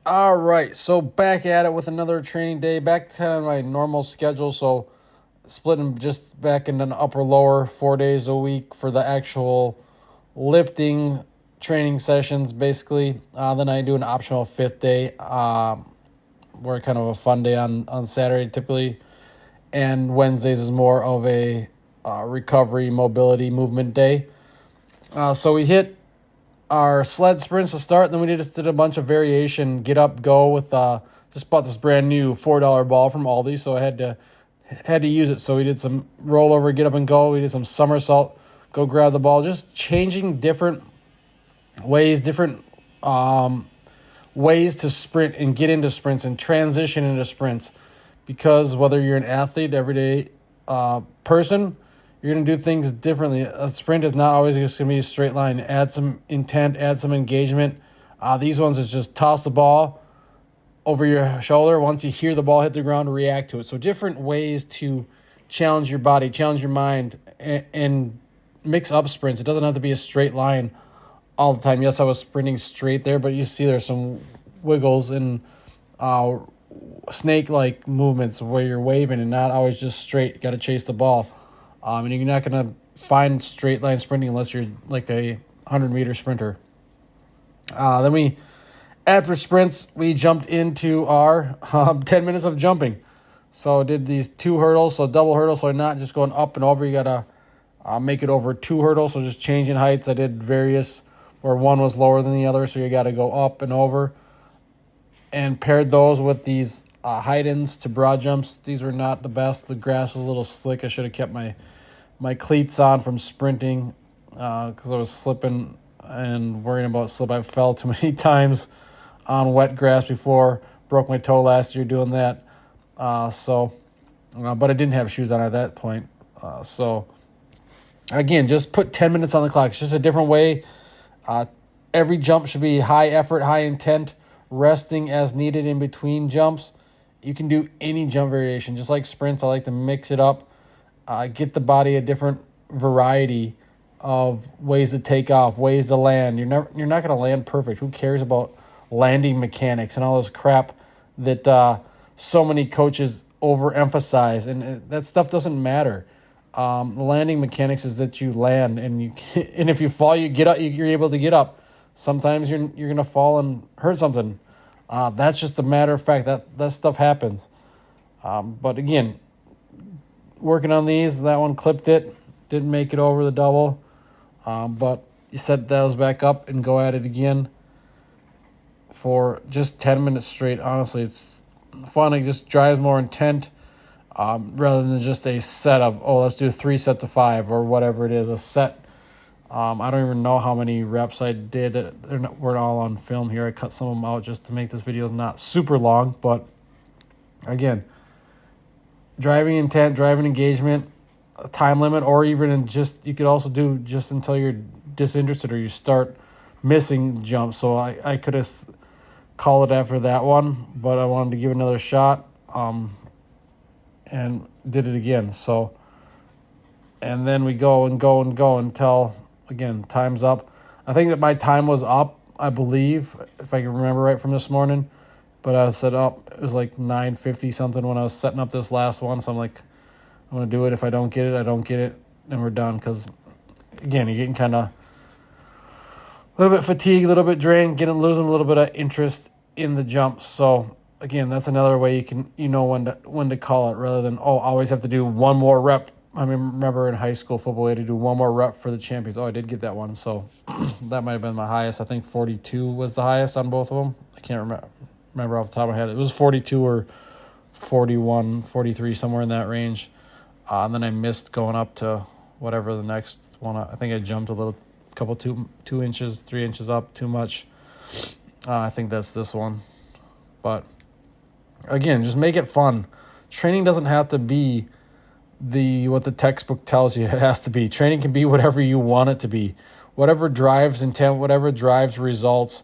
All right, so back at it with another training day, back to my normal schedule. So splitting just back into an upper lower 4 days a week for the actual lifting training sessions, basically. Then I do an optional fifth day, where kind of a fun day on Saturday typically, and Wednesdays is more of a recovery, mobility, movement day. So we hit our sled sprints to start. Then we just did a bunch of variation, get up, go with just bought this brand new $4 ball from Aldi, so I had to use it. So we did some rollover, get up and go. We did some somersault, go grab the ball, just changing different ways, different ways to sprint and get into sprints and transition into sprints. Because whether you're an athlete, everyday person, you're going to do things differently. A sprint is not always just going to be a straight line. Add some intent, add some engagement. These ones is just toss the ball over your shoulder. Once you hear the ball hit the ground, react to it. So different ways to challenge your body, challenge your mind, and mix up sprints. It doesn't have to be a straight line all the time. Yes, I was sprinting straight there, but you see there's some wiggles and snake-like movements where you're waving and not always just straight. You got to chase the ball. And you're not going to find straight line sprinting unless you're like a 100-meter sprinter. Then after sprints, we jumped into our 10 minutes of jumping. So did these 2 hurdles, so double hurdles, so not just going up and over. You got to make it over 2 hurdles, so just changing heights. I did various where one was lower than the other, so you got to go up and over. And paired those with these height-ins to broad jumps. These were not the best. The grass was a little slick. I should have kept my cleats on from sprinting because I was slipping and worrying about slip. I fell too many times on wet grass before. Broke my toe last year doing that. But I didn't have shoes on at that point. So, again, just put 10 minutes on the clock. It's just a different way. Every jump should be high effort, high intent, resting as needed in between jumps. You can do any jump variation. Just like sprints, I like to mix it up. Get the body a different variety of ways to take off, ways to land. You're not going to land perfect. Who cares about landing mechanics and all this crap that so many coaches overemphasize? And that stuff doesn't matter. Landing mechanics is that you land, and and if you fall, you get up. You're able to get up. Sometimes you're going to fall and hurt something. That's just a matter of fact. That stuff happens. But again, working on these, that one clipped it, didn't make it over the double. But you set those back up and go at it again for just 10 minutes straight. Honestly, it's fun. It just drives more intent rather than just a set of, let's do 3 sets of 5 or whatever it is, a set. I don't even know how many reps I did. We're all on film here. I cut some of them out just to make this video not super long. But again, driving intent, driving engagement, a time limit, or even you could also do just until you're disinterested or you start missing jumps. So I could have called it after that one, but I wanted to give it another shot and did it again. So, and then we go and go and go until, again, time's up. I think that my time was up, I believe, if I can remember right from this morning. But I set up, it was like 9:50 something when I was setting up this last one. So I'm like, I'm going to do it. If I don't get it, I don't get it. And we're done. Because, again, you're getting kind of a little bit fatigued, a little bit drained, losing a little bit of interest in the jumps. So, again, that's another way you know when to call it rather than, I always have to do one more rep. I remember in high school football, we had to do one more rep for the champions. I did get that one. So that might have been my highest. I think 42 was the highest on both of them. I can't remember off the top of my head. It was 42 or 41, 43, somewhere in that range. And then I missed going up to whatever the next one. I think I jumped a little, couple 2 inches, 3 inches up, too much. I think that's this one. But again, just make it fun. Training doesn't have to be what the textbook tells you it has to be. Training can be whatever you want it to be. Whatever drives intent, whatever drives results,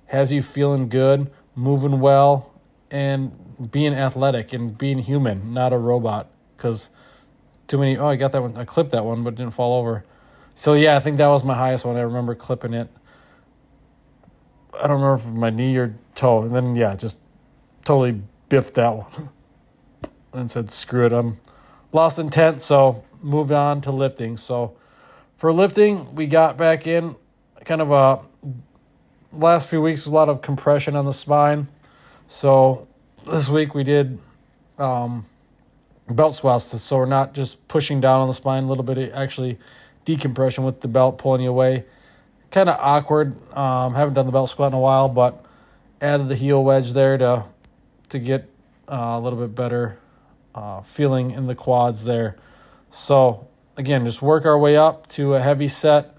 has you feeling good, moving well, and being athletic and being human, not a robot. Because too many, I got that one. I clipped that one, but it didn't fall over. So, yeah, I think that was my highest one. I remember clipping it. I don't remember if it was my knee or toe. And then, yeah, just totally biffed that one and said, screw it. I'm lost intent, so moved on to lifting. So for lifting, we got back in kind of last few weeks, a lot of compression on the spine. So this week we did belt squats, so we're not just pushing down on the spine, a little bit of actually decompression with the belt pulling you away. Kind of awkward. Haven't done the belt squat in a while, but added the heel wedge there to get a little bit better feeling in the quads there. So again, just work our way up to a heavy set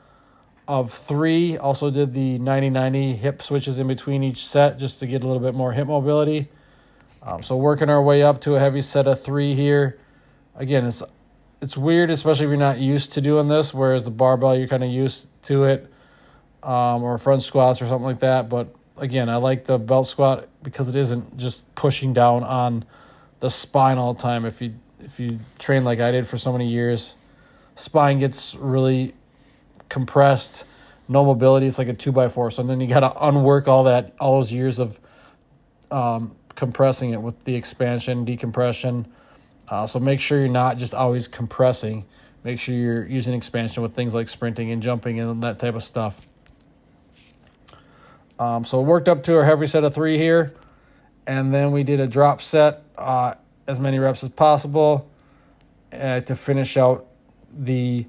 of 3. Also did the 90-90 hip switches in between each set just to get a little bit more hip mobility. So working our way up to a heavy set of 3 here. Again, it's weird, especially if you're not used to doing this, whereas the barbell, you're kind of used to it, or front squats or something like that. But again, I like the belt squat because it isn't just pushing down on the spine all the time. If you train like I did for so many years, spine gets really compressed, no mobility. It's like a 2x4. So then you got to unwork all those years of compressing it with the expansion, decompression. So make sure you're not just always compressing. Make sure you're using expansion with things like sprinting and jumping and that type of stuff. So worked up to our heavy set of 3 here. And then we did a drop set, as many reps as possible to finish out the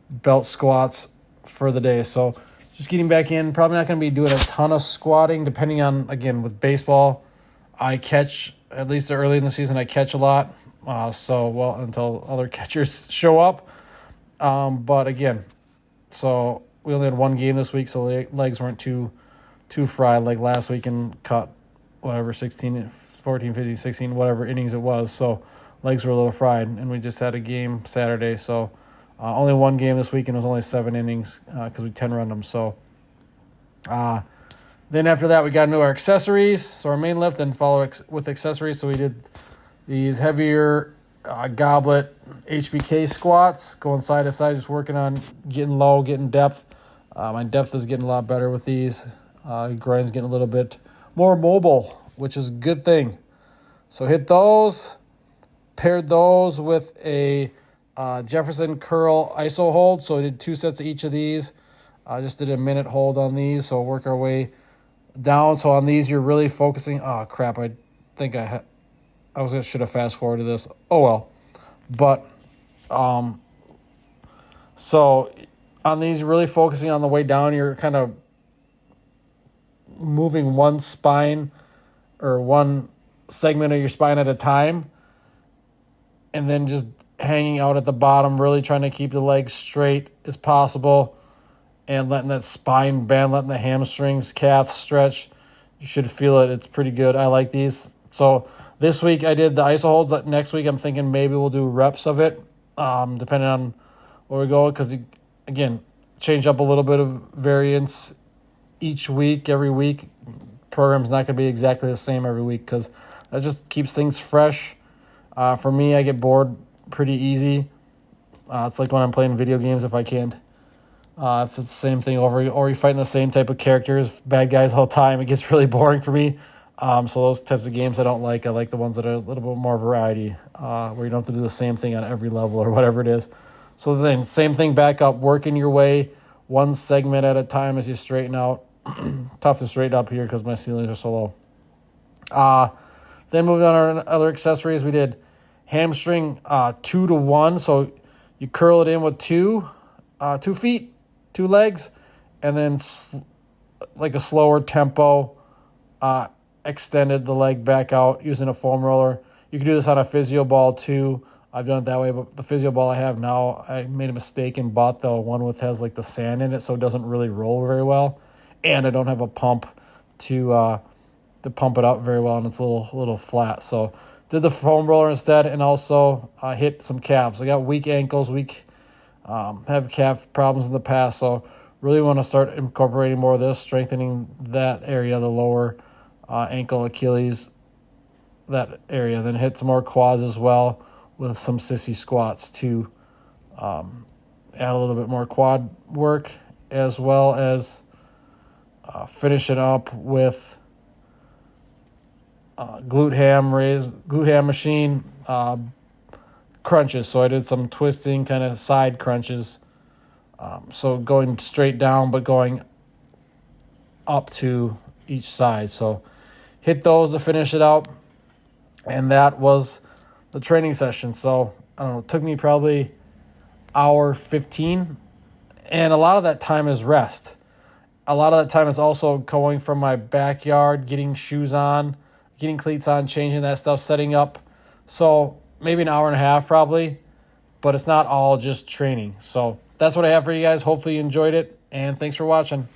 belt squats for the day. So just getting back in, probably not going to be doing a ton of squatting, depending on, again, with baseball, I catch, at least early in the season, I catch a lot. Until other catchers show up. But again, so we only had 1 game this week, so the legs weren't too fried like last week and caught whatever, 16, 14, 15, 16, whatever innings it was. So legs were a little fried, and we just had a game Saturday. So only 1 game this week, and it was only 7 innings because we 10 run them. So then after that, we got into our accessories. So our main lift, then follow with accessories. So we did these heavier goblet HBK squats, going side to side, just working on getting low, getting depth. My depth is getting a lot better with these. Grind's getting a little bit more mobile, which is a good thing. So hit those, paired those with a Jefferson curl iso hold. So I did 2 sets of each of these. I just did a minute hold on these, so work our way down. So on these, you're really focusing. Oh, crap, I think should have fast forwarded this. Oh, well. But, so on these, really focusing on the way down, you're kind of moving one spine or one segment of your spine at a time, and then just hanging out at the bottom, really trying to keep the legs straight as possible and letting that spine bend, letting the hamstrings, calves stretch. You should feel it. It's pretty good. I like these. So this week I did the iso holds. Next week I'm thinking maybe we'll do reps of it, depending on where we go. Because, again, change up a little bit of variance each week, every week. Program's not going to be exactly the same every week because that just keeps things fresh. For me, I get bored pretty easy. It's like when I'm playing video games if I can't. If it's the same thing over, or you're fighting the same type of characters, bad guys all the time, it gets really boring for me. So those types of games I don't like. I like the ones that are a little bit more variety, where you don't have to do the same thing on every level or whatever it is. So then same thing back up, working your way one segment at a time as you straighten out. Tough to straighten up here because my ceilings are so low. Then moving on to our other accessories, we did hamstring 2 to 1. So you curl it in with 2 feet, 2 legs, and then like a slower tempo, extended the leg back out using a foam roller. You can do this on a physio ball too. I've done it that way, but the physio ball I have now, I made a mistake and bought the one with has like the sand in it, so it doesn't really roll very well. And I don't have a pump to pump it out very well, and it's a little flat. So did the foam roller instead, and also hit some calves. I got weak ankles, have calf problems in the past, so really want to start incorporating more of this, strengthening that area, the lower ankle, Achilles, that area. Then hit some more quads as well with some sissy squats to add a little bit more quad work, as well as Finish it up with glute ham machine crunches. So I did some twisting, kind of side crunches. So going straight down, but going up to each side. So hit those to finish it out. And that was the training session. So I don't know, it took me probably hour 15. And a lot of that time is rest. A lot of that time is also going from my backyard, getting shoes on, getting cleats on, changing that stuff, setting up. So maybe an hour and a half probably, but it's not all just training. So that's what I have for you guys. Hopefully you enjoyed it, and thanks for watching.